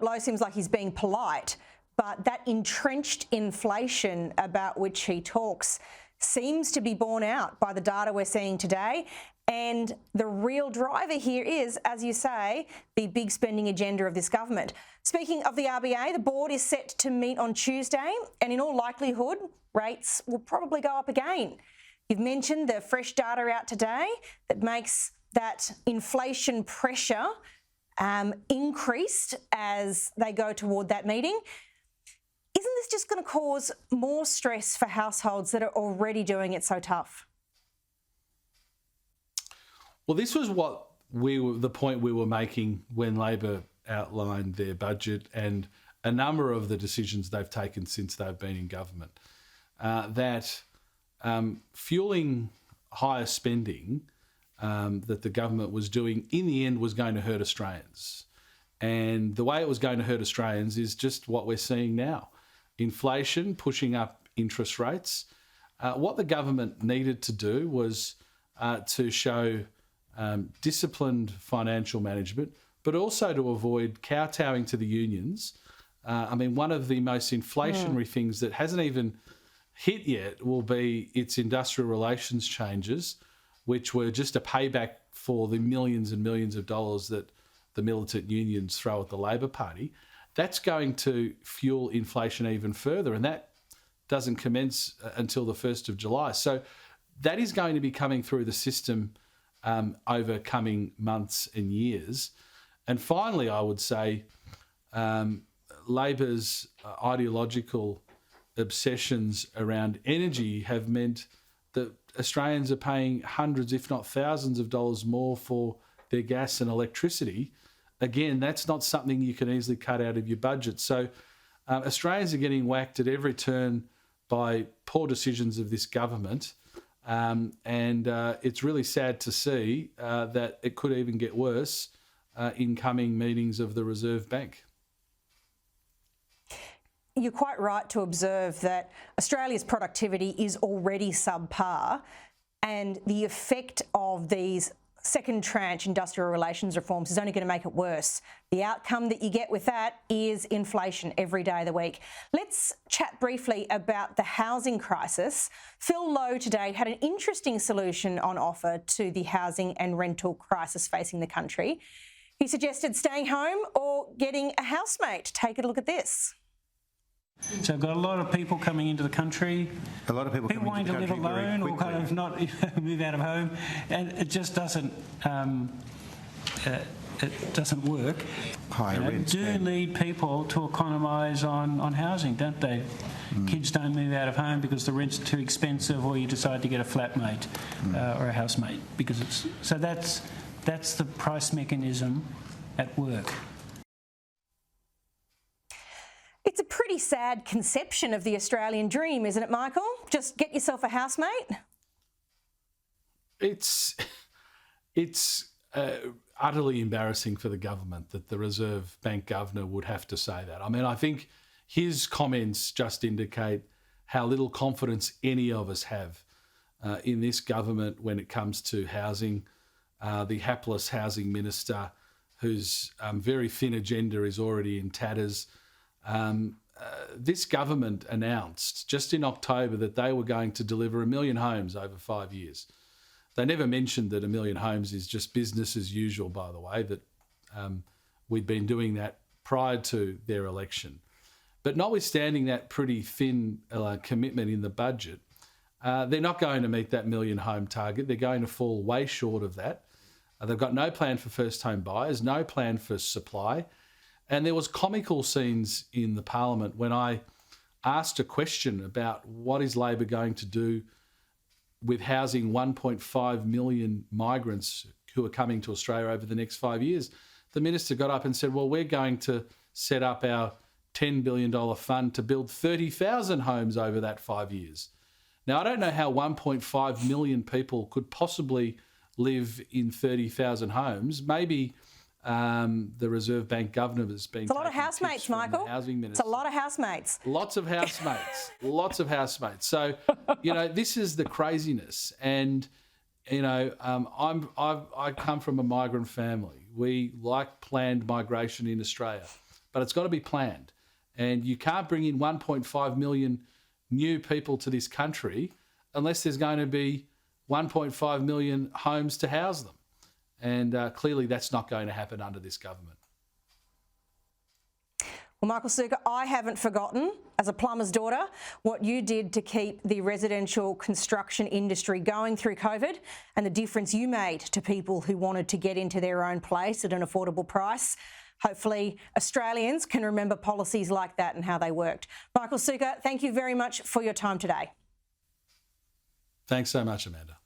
Philip Lowe seems like he's being polite, but that entrenched inflation about which he talks seems to be borne out by the data we're seeing today. And the real driver here is, as you say, the big spending agenda of this government. Speaking of the RBA, the board is set to meet on Tuesday, and in all likelihood, rates will probably go up again. You've mentioned the fresh data out today that makes that inflation pressure increased as they go toward that meeting. Isn't this just going to cause more stress for households that are already doing it so tough? Well, this was the point we were making when Labor outlined their budget and a number of the decisions they've taken since they've been in government, that fueling higher spending that the government was doing in the end was going to hurt Australians. And the way it was going to hurt Australians is just what we're seeing now. Inflation pushing up interest rates. What the government needed to do was to show disciplined financial management, but also to avoid kowtowing to the unions. One of the most inflationary things that hasn't even hit yet will be its industrial relations changes, which were just a payback for the millions and millions of dollars that the militant unions throw at the Labor Party. That's going to fuel inflation even further, and that doesn't commence until the 1st of July. So that is going to be coming through the system over coming months and years. And finally, I would say Labor's ideological obsessions around energy have meant that Australians are paying hundreds, if not thousands of dollars more for their gas and electricity. Again, that's not something you can easily cut out of your budget. So Australians are getting whacked at every turn by poor decisions of this government. And it's really sad to see that it could even get worse in coming meetings of the Reserve Bank. You're quite right to observe that Australia's productivity is already subpar, and the effect of these second tranche industrial relations reforms is only going to make it worse. The outcome that you get with that is inflation every day of the week. Let's chat briefly about the housing crisis. Phil Lowe today had an interesting solution on offer to the housing and rental crisis facing the country. He suggested staying home or getting a housemate. Take a look at this. So I've got a lot of people coming into the country. A lot of people wanting to live alone or kind of not move out of home, and it just doesn't. It doesn't work. Higher rents do lead people to economise on housing, don't they? Kids don't move out of home because the rent's too expensive, or you decide to get a flatmate or a housemate because it's so. That's the price mechanism at work. It's a pretty sad conception of the Australian dream, isn't it, Michael? Just get yourself a housemate? It's utterly embarrassing for the government that the Reserve Bank governor would have to say that. I think his comments just indicate how little confidence any of us have in this government when it comes to housing. The hapless housing minister, whose very thin agenda is already in tatters. This government announced just in October that they were going to deliver 1 million homes over 5 years. They never mentioned that 1 million homes is just business as usual, by the way, that we'd been doing that prior to their election. But notwithstanding that pretty thin commitment in the budget, they're not going to meet that 1 million home target. They're going to fall way short of that. They've got no plan for first home buyers, no plan for supply. And there was comical scenes in the parliament when I asked a question about what is Labor going to do with housing 1.5 million migrants who are coming to Australia over the next 5 years. The minister got up and said, well, we're going to set up our $10 billion fund to build 30,000 homes over that 5 years. Now, I don't know how 1.5 million people could possibly live in 30,000 homes. Maybe the Reserve Bank governor has been. It's a lot of housemates, Michael. It's a lot of housemates. Lots of housemates. Lots of housemates. So, this is the craziness. And, I come from a migrant family. We like planned migration in Australia. but it's got to be planned. And you can't bring in 1.5 million new people to this country unless there's going to be 1.5 million homes to house them. And clearly that's not going to happen under this government. Well, Michael Sukkar, I haven't forgotten, as a plumber's daughter, what you did to keep the residential construction industry going through COVID and the difference you made to people who wanted to get into their own place at an affordable price. Hopefully Australians can remember policies like that and how they worked. Michael Sukkar, thank you very much for your time today. Thanks so much, Amanda.